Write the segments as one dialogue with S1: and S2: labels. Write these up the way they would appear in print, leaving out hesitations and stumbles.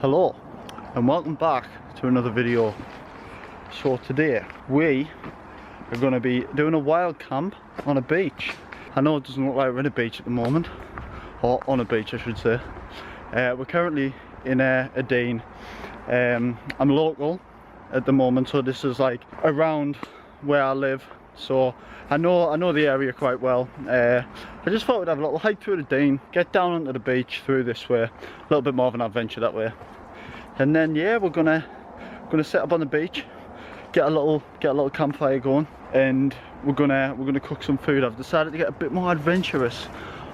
S1: Hello and welcome back to another video. So today we are going to be doing a wild camp on a beach. I know it doesn't look like we're in a beach at the moment, or on a beach I should say. We're currently in a dene. I'm local at the moment, so this is like around where I live, so I know the area quite well. I just thought we'd have a little hike through the dene, get down onto the beach through this way, a little bit more of an adventure that way. And then yeah, we're gonna set up on the beach, get a little campfire going, and we're gonna cook some food. I've decided to get a bit more adventurous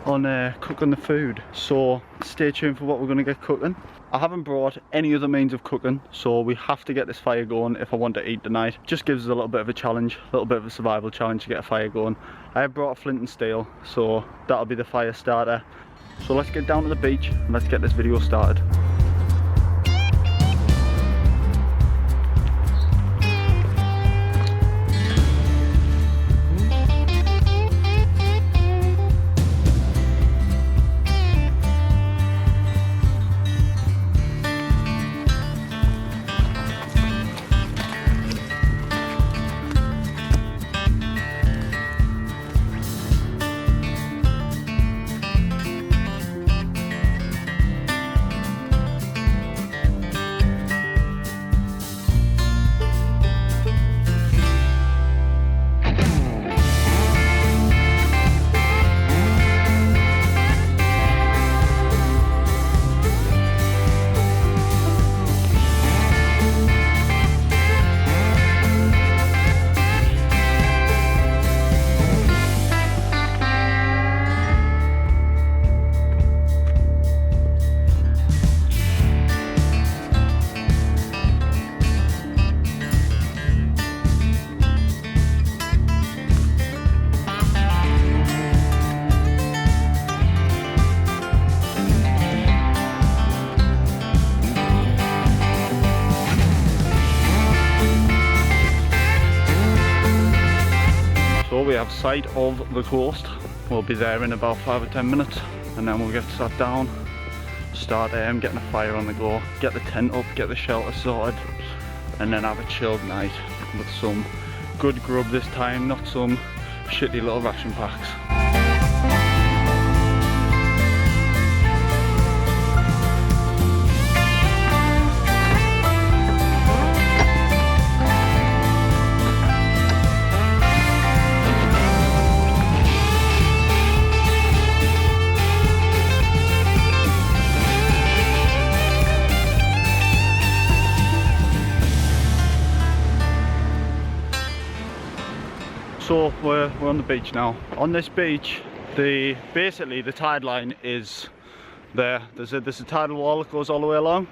S1: on cooking the food, so stay tuned for what we're gonna get cooking. I haven't brought any other means of cooking, so we have to get this fire going if I want to eat tonight. Just gives us a little bit of a challenge, a little bit of a survival challenge to get a fire going. I have brought a flint and steel, so that'll be the fire starter. So let's get down to the beach and let's get this video started. We have sight of the coast. We'll be there in about 5 or 10 minutes, and then we'll get sat down, start getting a fire on the go, get the tent up, get the shelter sorted, and then have a chilled night with some good grub this time, not some shitty little ration packs. So we're on the beach now. On this beach, basically the tide line is there. There's a tidal wall that goes all the way along.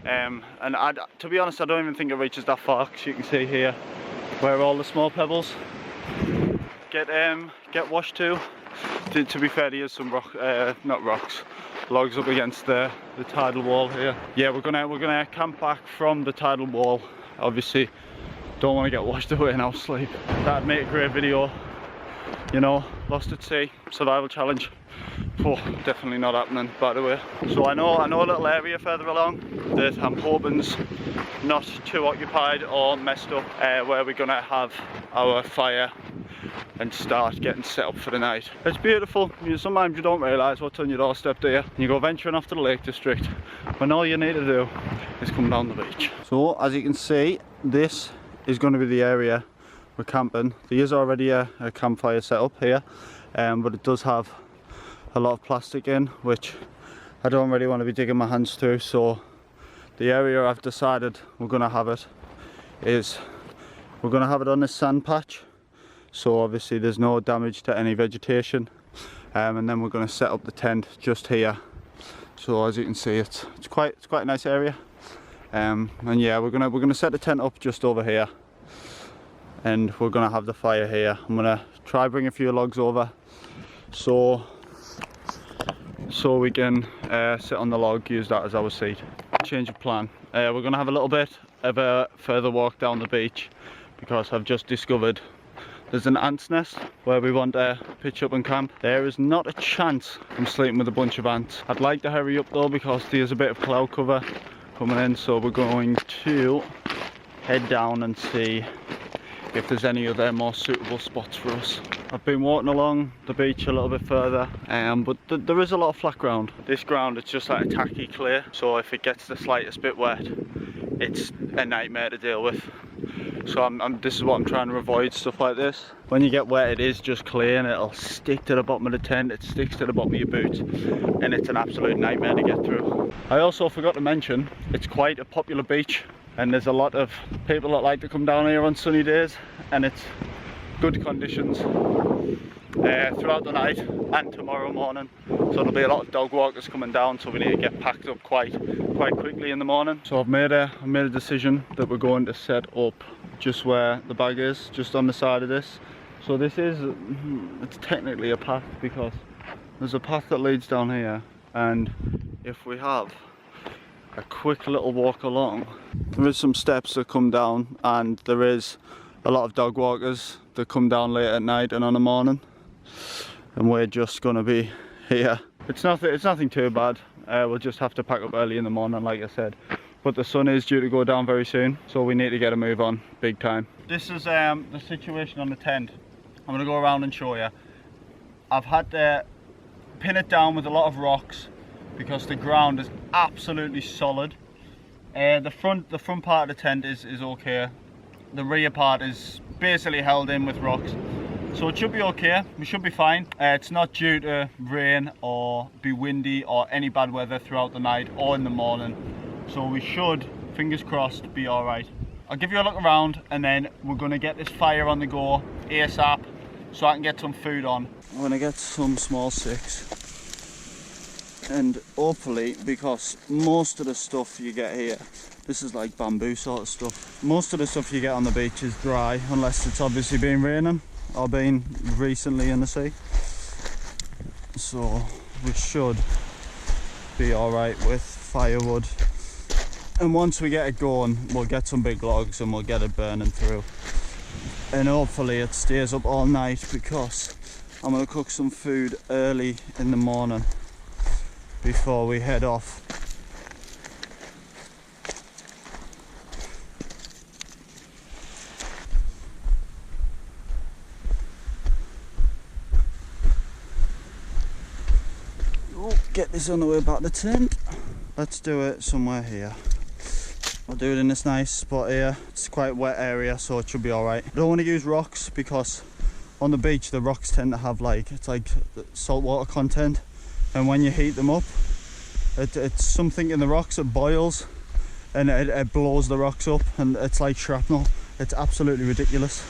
S1: And to be honest, I don't even think it reaches that far, because you can see here where all the small pebbles get washed to. To be fair, there's some logs up against the tidal wall here. Yeah, we're gonna camp back from the tidal wall. Obviously, don't want to get washed away in our sleep. That'd make a great video, you know, lost at sea, survival challenge. Oh, definitely not happening, by the way. So I know a little area further along that I'm hoping's not too occupied or messed up, where we're gonna have our fire and start getting set up for the night. It's beautiful. Sometimes you don't realise what's on your doorstep, do you? You go venturing off to the Lake District when all you need to do is come down the beach. So as you can see, this is going to be the area we're camping. There is already a campfire set up here, but it does have a lot of plastic in, which I don't really want to be digging my hands through. So the area I've decided we're going to have it is we're going to have it on this sand patch, so obviously there's no damage to any vegetation, and then we're going to set up the tent just here. So as you can see, it's quite a nice area. And yeah, we're gonna set the tent up just over here, and we're gonna have the fire here. I'm gonna try bring a few logs over so we can sit on the log, use that as our seat. Change of plan. We're gonna have a little bit of a further walk down the beach, because I've just discovered there's an ant's nest where we want to pitch up and camp. There is not a chance I'm sleeping with a bunch of ants. I'd like to hurry up though because there's a bit of cloud cover coming in, so we're going to head down and see if there's any other more suitable spots for us. I've been walking along the beach a little bit further, but there is a lot of flat ground. This ground, it's just like a tacky clay, so if it gets the slightest bit wet, it's a nightmare to deal with. So this is what I'm trying to avoid, stuff like this. When you get wet, it is just clay and it'll stick to the bottom of the tent, it sticks to the bottom of your boots, and it's an absolute nightmare to get through. I also forgot to mention, it's quite a popular beach, and there's a lot of people that like to come down here on sunny days, and it's good conditions throughout the night and tomorrow morning. So there'll be a lot of dog walkers coming down, so we need to get packed up quite quickly in the morning. So I've made a decision that we're going to set up just where the bag is, just on the side of this. So this is, it's technically a path because there's a path that leads down here, and if we have a quick little walk along, there is some steps that come down, and there is a lot of dog walkers that come down late at night and on the morning, and we're just going to be here. It's nothing too bad. We'll just have to pack up early in the morning, like I said, but the sun is due to go down very soon, so we need to get a move on big time. This is the situation on the tent. I'm going to go around and show you. I've had to pin it down with a lot of rocks because the ground is absolutely solid. The front part of the tent is okay. The rear part is basically held in with rocks, so it should be okay. We should be fine. It's not due to rain or be windy or any bad weather throughout the night or in the morning, so we should, fingers crossed, be all right. I'll give you a look around, and then we're going to get this fire on the go ASAP so I can get some food on. I'm going to get some small sticks, and hopefully, because most of the stuff you get here, this is like bamboo sort of stuff. Most of the stuff you get on the beach is dry, unless it's obviously been raining or been recently in the sea. So we should be alright with firewood. And once we get it going, we'll get some big logs and we'll get it burning through. And hopefully it stays up all night, because I'm going to cook some food early in the morning before we head off. Get this on the way back to the tent. Let's do it somewhere here. I'll do it in this nice spot here. It's quite a wet area, so it should be alright. I don't want to use rocks because on the beach the rocks tend to have it's like salt water content, and when you heat them up, it's something in the rocks that boils and it blows the rocks up, and it's like shrapnel. It's absolutely ridiculous.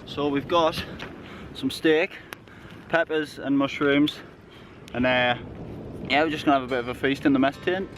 S1: So we've got some steak, peppers and mushrooms, and yeah, we're just gonna have a bit of a feast in the mess tent.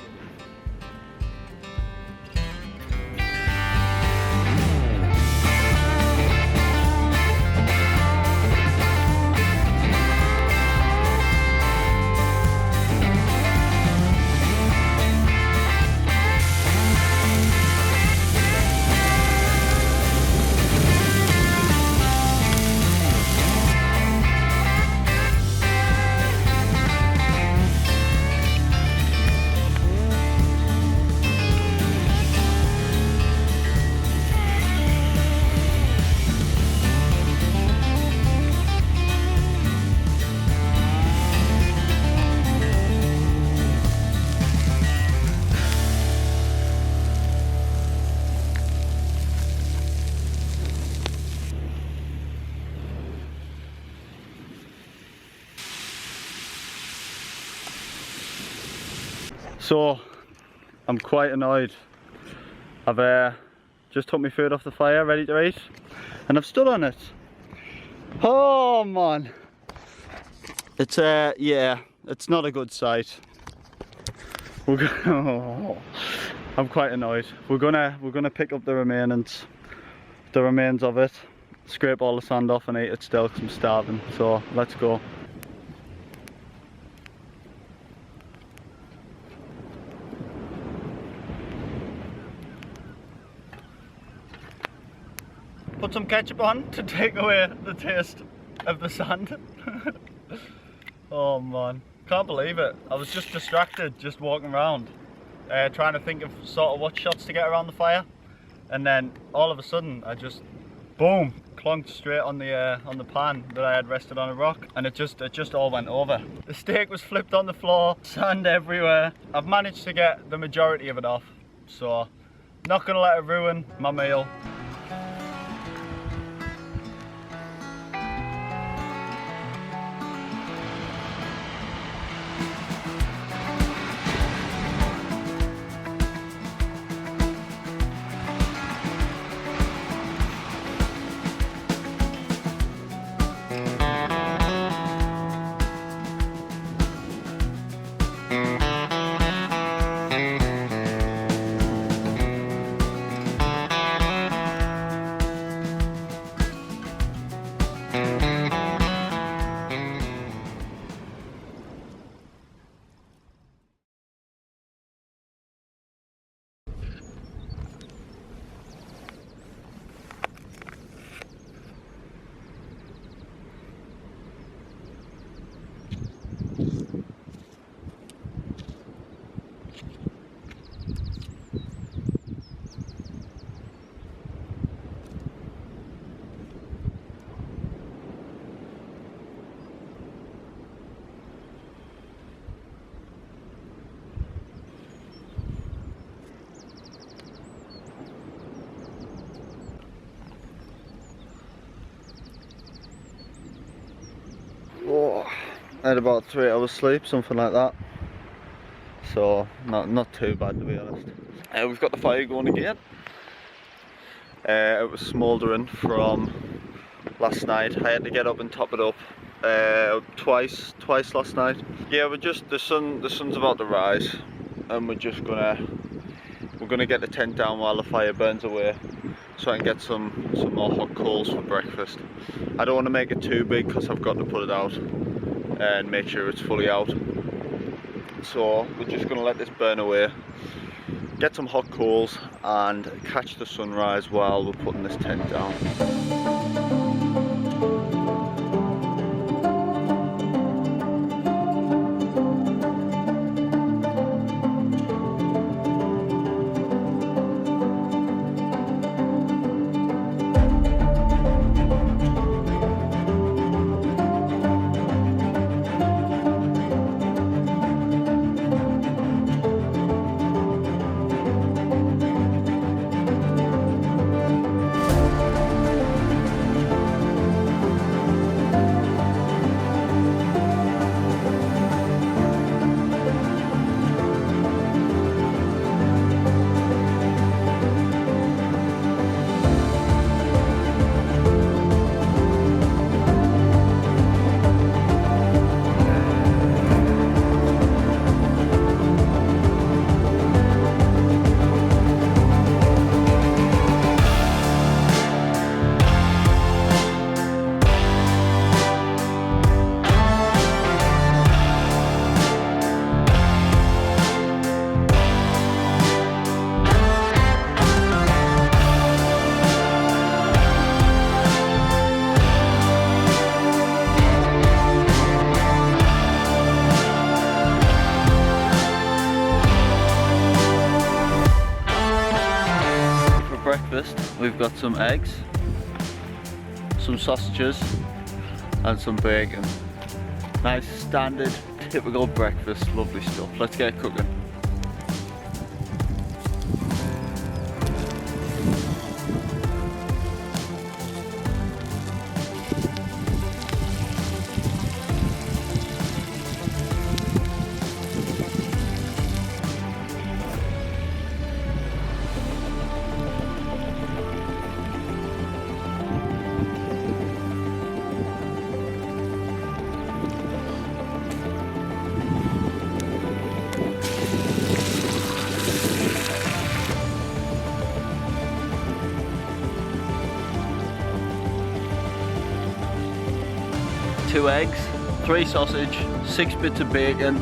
S1: So I'm quite annoyed. I've just took my food off the fire, ready to eat, and I've stood on it. Oh man, it's yeah, it's not a good sight. I'm quite annoyed. We're gonna pick up the remains of it, scrape all the sand off and eat it still, because I'm starving. So let's go. Put some ketchup on to take away the taste of the sand. Oh man, can't believe it. I was just distracted, just walking around, trying to think of sort of what shots to get around the fire, and then all of a sudden I just, boom, clunked straight on the pan that I had rested on a rock, and it just all went over. The steak was flipped on the floor, sand everywhere. I've managed to get the majority of it off, so not gonna let it ruin my meal. Oh, I had about 3 hours sleep, something like that. So not too bad, to be honest. We've got the fire going again. It was smouldering from last night. I had to get up and top it up twice last night. Yeah, the sun's about to rise, and we're gonna get the tent down while the fire burns away, so I can get some more hot coals for breakfast. I don't want to make it too big because I've got to put it out and make sure it's fully out. So we're just going to let this burn away, get some hot coals and catch the sunrise while we're putting this tent down. Breakfast, we've got some eggs, some sausages and some bacon. Nice standard typical breakfast, lovely stuff. Let's get cooking.
S2: 2 eggs, 3 sausage, 6 bits of bacon.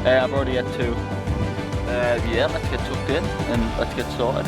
S2: I've already had 2. Yeah, let's get tucked in and let's get started.